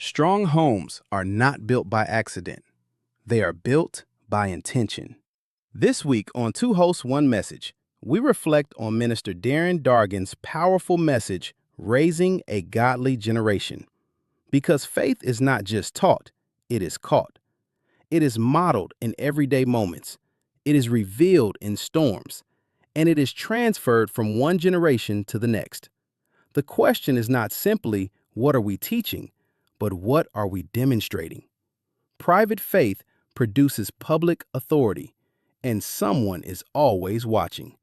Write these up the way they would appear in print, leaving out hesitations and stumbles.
Strong homes are not built by accident. They are built by intention. This week on Two Hosts, One Message, we reflect on Minister Darin Dargan's powerful message, Raising a Godly Generation. Because faith is not just taught, it is caught. It is modeled in everyday moments. It is revealed in storms. And it is transferred from one generation to the next. The question is not simply, what are we teaching? But what are we demonstrating? Private faith produces public authority, and someone is always watching.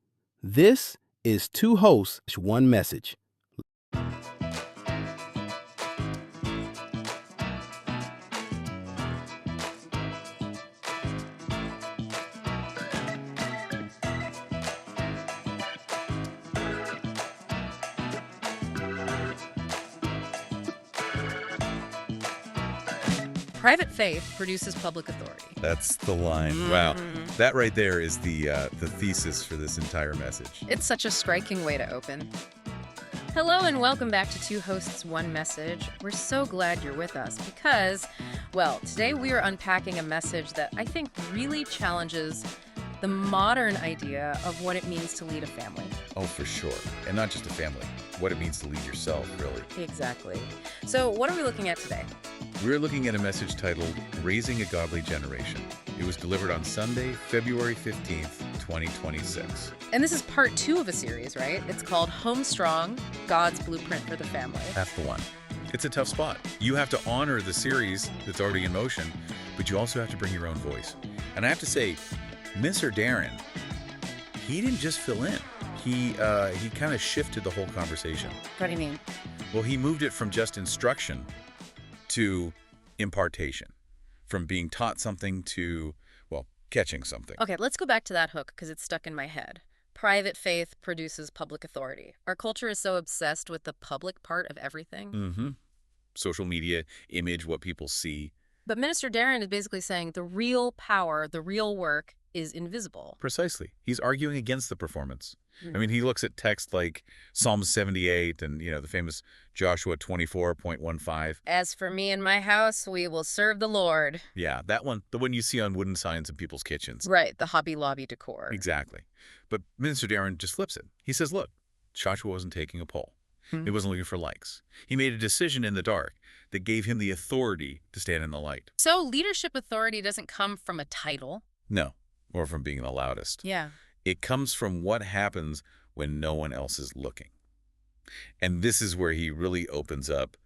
This is Two Hosts, One Message. Private faith produces public authority. That's the line. Wow. That right there is the thesis for this entire message. It's such a striking way to open. Hello and welcome back to Two Hosts, One Message. We're so glad you're with us because, well, today we are unpacking a message that I think really challenges the modern idea of what it means to lead a family. Oh, for sure. And not just a family. What it means to lead yourself, really. Exactly. So what are we looking at today? We're looking at a message titled, Raising a Godly Generation. It was delivered on Sunday, February 15th, 2026. And this is part 2 of a series, right? It's called Home Strong, God's Blueprint for the Family. That's the one. It's a tough spot. You have to honor the series that's already in motion, but you also have to bring your own voice. And I have to say, Minister Darin, he didn't just fill in. He kind of shifted the whole conversation. What do you mean? Well, he moved it from just instruction to impartation, from being taught something to, well, catching something. Okay, let's go back to that hook because it's stuck in my head. Private faith produces public authority. Our culture is so obsessed with the public part of everything. Social media, image, what people see. But Minister Darin is basically saying the real power, the real work is invisible. Precisely. He's arguing against the performance. I mean, he looks at text like Psalm 78 and, the famous Joshua 24.15. As for me and my house, we will serve the Lord. Yeah, that one, the one you see on wooden signs in people's kitchens. Right, the Hobby Lobby decor. Exactly. But Minister Darin just flips it. He says, look, Joshua wasn't taking a poll. He wasn't looking for likes. He made a decision in the dark that gave him the authority to stand in the light. So leadership authority doesn't come from a title. No, or from being the loudest. Yeah. It comes from what happens when no one else is looking. And this is where he really opens up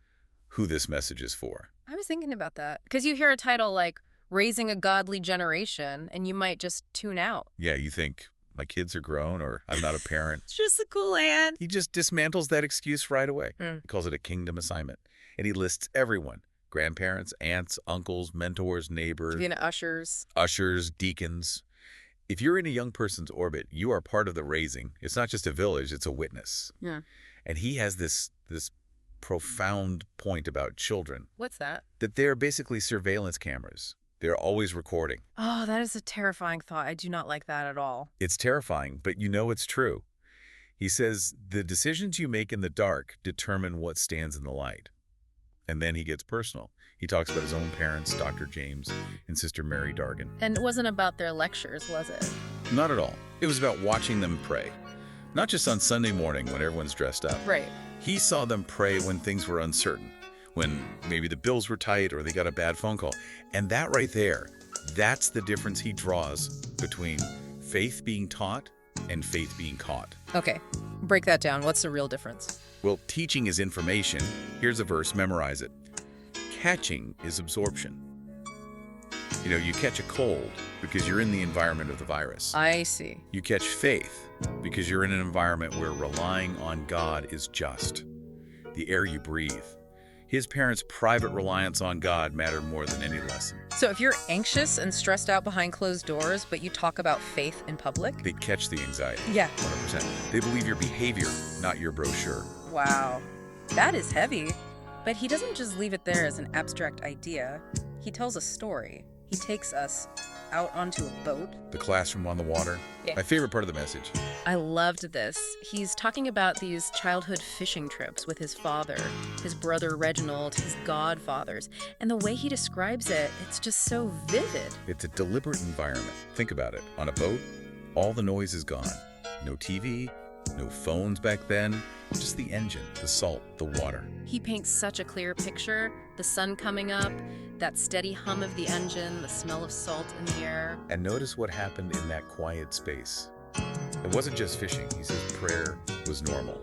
who this message is for. I was thinking about that. Because you hear a title like Raising a Godly Generation, and you might just tune out. Yeah, you think, my kids are grown, or I'm not a parent. It's just a cool hand. He just dismantles that excuse right away. He calls it a kingdom assignment. And he lists everyone. Grandparents, aunts, uncles, mentors, neighbors. Ushers, deacons. If you're in a young person's orbit, you are part of the raising. It's not just a village, it's a witness. Yeah. And he has this profound point about children. What's that? That they're basically surveillance cameras. They're always recording. Oh, that is a terrifying thought. I do not like that at all. It's terrifying, but you know it's true. He says, the decisions you make in the dark determine what stands in the light. And then he gets personal. He talks about his own parents, Dr. James and Sister Mary Dargan. And it wasn't about their lectures, was it? Not at all. It was about watching them pray. Not just on Sunday morning when everyone's dressed up. Right. He saw them pray when things were uncertain, when maybe the bills were tight or they got a bad phone call. And that right there, that's the difference he draws between faith being taught and faith being caught. Okay, break that down. What's the real difference? Well, teaching is information. Here's a verse, memorize it. Catching is absorption. You catch a cold because you're in the environment of the virus. I see. You catch faith because you're in an environment where relying on God is just. The air you breathe. His parents' private reliance on God mattered more than any lesson. So if you're anxious and stressed out behind closed doors, but you talk about faith in public? They catch the anxiety. Yeah. 100%. They believe your behavior, not your brochure. Wow. That is heavy. But he doesn't just leave it there as an abstract idea. He tells a story. He takes us out onto a boat. The classroom on the water. Yeah. My favorite part of the message. I loved this. He's talking about these childhood fishing trips with his father, his brother Reginald, his godfathers. And the way he describes it, it's just so vivid. It's a deliberate environment. Think about it. On a boat, all the noise is gone. No TV, no phones back then, just the engine, the salt, the water. He paints such a clear picture. The sun coming up, that steady hum of the engine, the smell of salt in the air. And notice what happened in that quiet space. It wasn't just fishing. He says prayer was normal.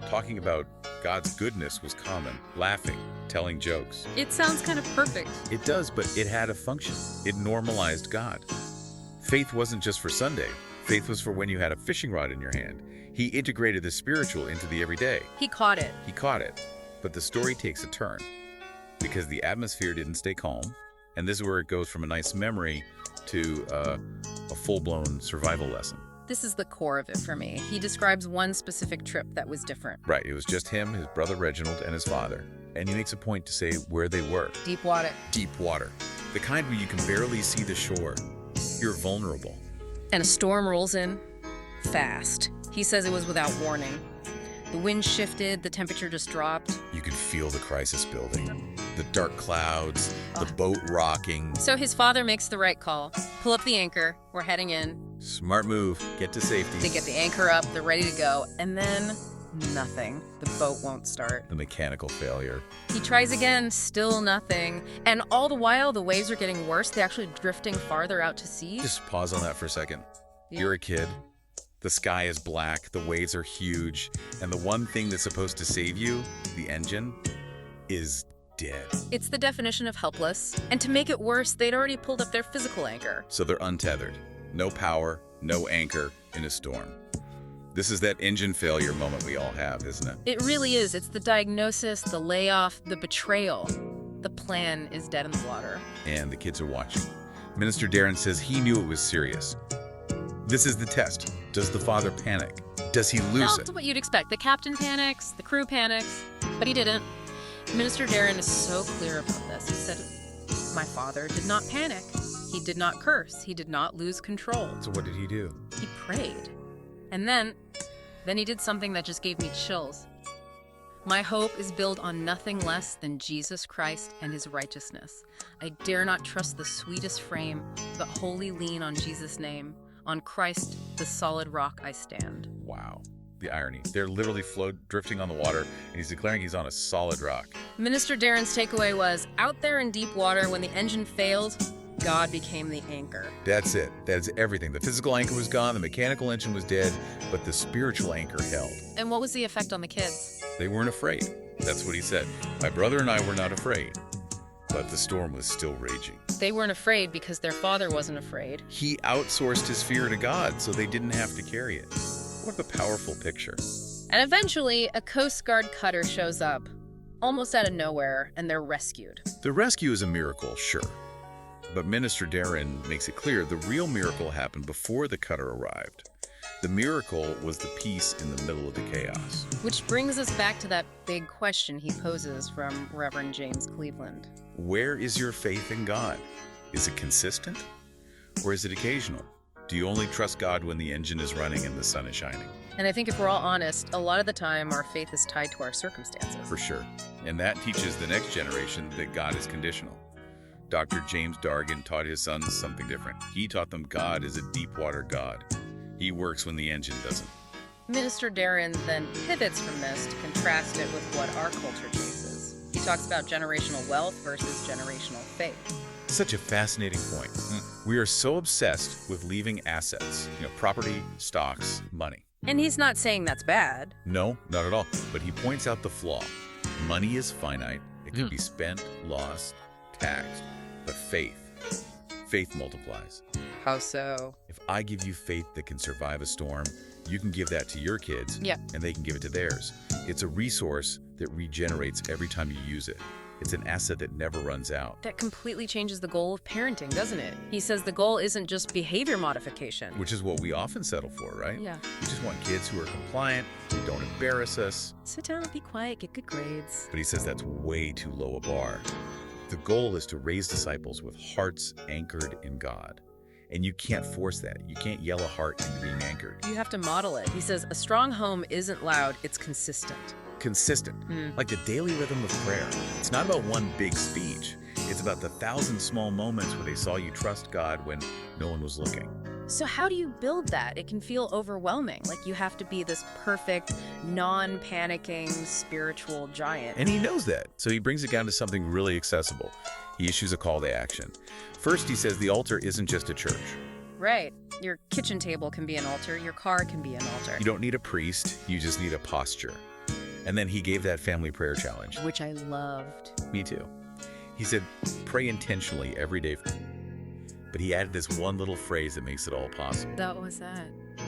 Talking about God's goodness was common. Laughing, telling jokes. It sounds kind of perfect. It does, but it had a function. It normalized God. Faith wasn't just for Sunday. Faith was for when you had a fishing rod in your hand. He integrated the spiritual into the everyday. He caught it. He caught it. But the story takes a turn because the atmosphere didn't stay calm. And this is where it goes from a nice memory to a full-blown survival lesson. This is the core of it for me. He describes one specific trip that was different. Right. It was just him, his brother Reginald, and his father. And he makes a point to say where they were. Deep water. Deep water. The kind where you can barely see the shore. You're vulnerable. And a storm rolls in fast. He says it was without warning. The wind shifted, the temperature just dropped. You can feel the crisis building. The dark clouds, the boat rocking. So his father makes the right call. Pull up the anchor. We're heading in. Smart move. Get to safety. They get the anchor up. They're ready to go. And then nothing. The boat won't start. The mechanical failure. He tries again. Still nothing. And all the while, the waves are getting worse. They're actually drifting farther out to sea. Just pause on that for a second. Yeah. You're a kid. The sky is black, the waves are huge, and the one thing that's supposed to save you, the engine, is dead. It's the definition of helpless. And to make it worse, they'd already pulled up their physical anchor. So they're untethered. No power, no anchor in a storm. This is that engine failure moment we all have, isn't it? It really is. It's the diagnosis, the layoff, the betrayal. The plan is dead in the water. And the kids are watching. Minister Darin says he knew it was serious. This is the test. Does the father panic? Does he lose it? That's what you'd expect. The captain panics, the crew panics, but he didn't. Minister Darin is so clear about this. He said, my father did not panic. He did not curse. He did not lose control. So what did he do? He prayed. And then he did something that just gave me chills. My hope is built on nothing less than Jesus Christ and his righteousness. I dare not trust the sweetest frame, but wholly lean on Jesus' name. On Christ, the solid rock I stand. Wow. The irony. They're literally drifting on the water, and he's declaring he's on a solid rock. Minister Darin's takeaway was, out there in deep water, when the engine failed, God became the anchor. That's it. That's everything. The physical anchor was gone, the mechanical engine was dead, but the spiritual anchor held. And what was the effect on the kids? They weren't afraid. That's what he said. My brother and I were not afraid, but the storm was still raging. They weren't afraid because their father wasn't afraid. He outsourced his fear to God, so they didn't have to carry it. What a powerful picture. And eventually, a Coast Guard cutter shows up, almost out of nowhere, and they're rescued. The rescue is a miracle, sure. But Minister Darin makes it clear the real miracle happened before the cutter arrived. The miracle was the peace in the middle of the chaos. Which brings us back to that big question he poses from Reverend James Cleveland. Where is your faith in God? Is it consistent? Or is it occasional? Do you only trust God when the engine is running and the sun is shining? And I think if we're all honest, a lot of the time our faith is tied to our circumstances. For sure. And that teaches the next generation that God is conditional. Dr. James Dargan taught his sons something different. He taught them God is a deep water God. He works when the engine doesn't. Minister Darin then pivots from this to contrast it with what our culture chases. He talks about generational wealth versus generational faith. Such a fascinating point. We are so obsessed with leaving assets, property, stocks, money. And he's not saying that's bad. No, not at all. But he points out the flaw. Money is finite. It can be spent, lost, taxed. But faith multiplies. How so? If I give you faith that can survive a storm, you can give that to your kids, and they can give it to theirs. It's a resource that regenerates every time you use it. It's an asset that never runs out. That completely changes the goal of parenting, doesn't it? He says the goal isn't just behavior modification. Which is what we often settle for, right? Yeah. We just want kids who are compliant, who don't embarrass us. Sit down and be quiet, get good grades. But he says that's way too low a bar. The goal is to raise disciples with hearts anchored in God. And you can't force that. You can't yell a heart into being anchored. You have to model it. He says, a strong home isn't loud, it's consistent. Consistent, like the daily rhythm of prayer. It's not about one big speech. It's about the 1,000 small moments where they saw you trust God when no one was looking. So how do you build that? It can feel overwhelming, like you have to be this perfect, non-panicking spiritual giant. And he knows that, so he brings it down to something really accessible. He issues a call to action. First, he says the altar isn't just a church. Right. Your kitchen table can be an altar. Your car can be an altar. You don't need a priest. You just need a posture. And then he gave that family prayer challenge. Which I loved. Me too. He said, pray intentionally every day. But he added this one little phrase that makes it all possible. What was that?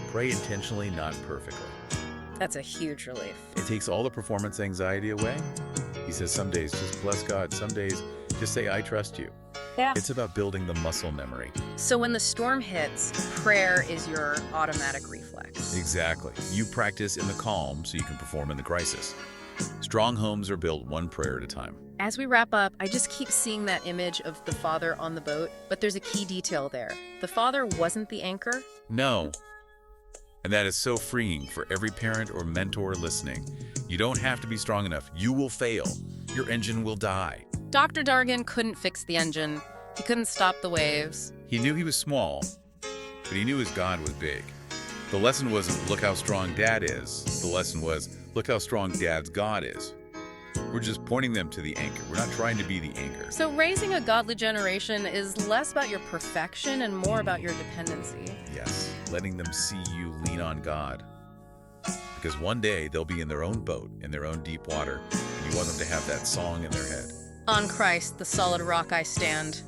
Pray intentionally, not perfectly. That's a huge relief. It takes all the performance anxiety away. He says some days just bless God. Some days just say, I trust you. Yeah. It's about building the muscle memory. So when the storm hits, prayer is your automatic reflex. Exactly. You practice in the calm so you can perform in the crisis. Strong homes are built one prayer at a time. As we wrap up, I just keep seeing that image of the father on the boat, but there's a key detail there. The father wasn't the anchor. No. And that is so freeing for every parent or mentor listening. You don't have to be strong enough. You will fail. Your engine will die. Dr. Dargan couldn't fix the engine. He couldn't stop the waves. He knew he was small, but he knew his God was big. The lesson wasn't, look how strong Dad is. The lesson was, look how strong Dad's God is. We're just pointing them to the anchor. We're not trying to be the anchor. So raising a godly generation is less about your perfection and more about your dependency. Yes, letting them see you lean on God. Because one day they'll be in their own boat, in their own deep water, and you want them to have that song in their head. On Christ, the solid rock I stand.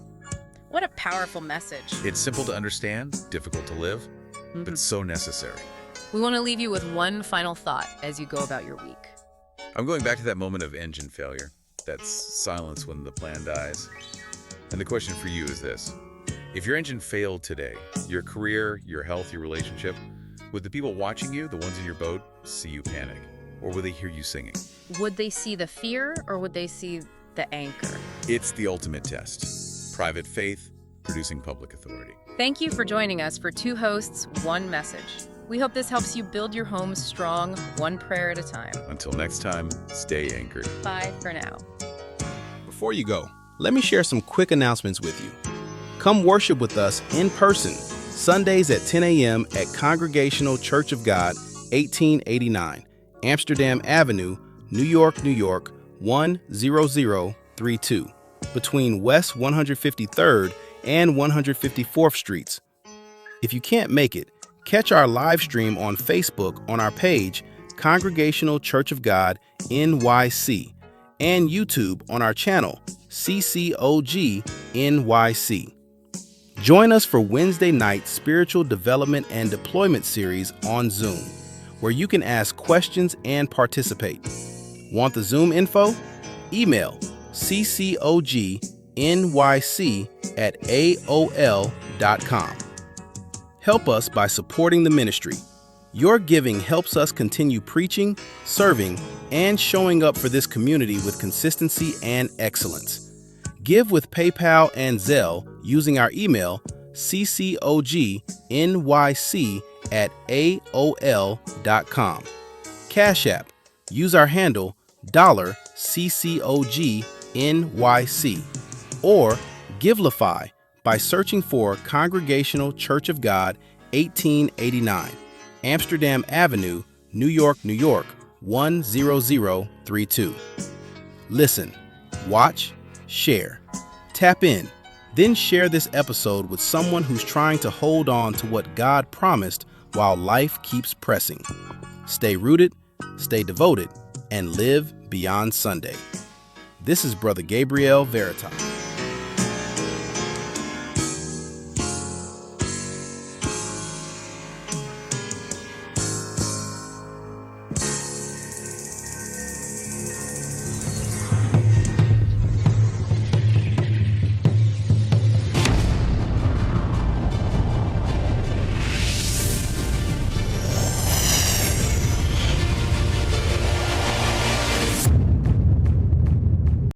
What a powerful message. It's simple to understand, difficult to live, but so necessary. We want to leave you with one final thought as you go about your week. I'm going back to that moment of engine failure. That's silence when the plan dies. And the question for you is this. If your engine failed today, your career, your health, your relationship, would the people watching you, the ones in your boat, see you panic? Or would they hear you singing? Would they see the fear or would they see the anchor? It's the ultimate test. Private faith producing public authority. Thank you for joining us for Two Hosts, One Message. We hope this helps you build your home strong, one prayer at a time. Until next time, stay anchored. Bye for now. Before you go, let me share some quick announcements with you. Come worship with us in person, Sundays at 10 a.m. at Congregational Church of God, 1889, Amsterdam Avenue, New York, New York, 10032, between West 153rd and 154th Streets. If you can't make it, catch our live stream on Facebook on our page, Congregational Church of God, NYC, and YouTube on our channel, CCOGNYC. Join us for Wednesday night Spiritual Development and Deployment series on Zoom, where you can ask questions and participate. Want the Zoom info? Email ccognyc@aol.com. Help us by supporting the ministry. Your giving helps us continue preaching, serving, and showing up for this community with consistency and excellence. Give with PayPal and Zelle using our email ccognyc@aol.com. Cash App. Use our handle $CCOGNYC. Or Givelify by searching for Congregational Church of God, 1889, Amsterdam Avenue, New York, New York, 10032. Listen, watch, share, tap in, then share this episode with someone who's trying to hold on to what God promised while life keeps pressing. Stay rooted, stay devoted, and live beyond Sunday. This is Brother Gabriel Veritas.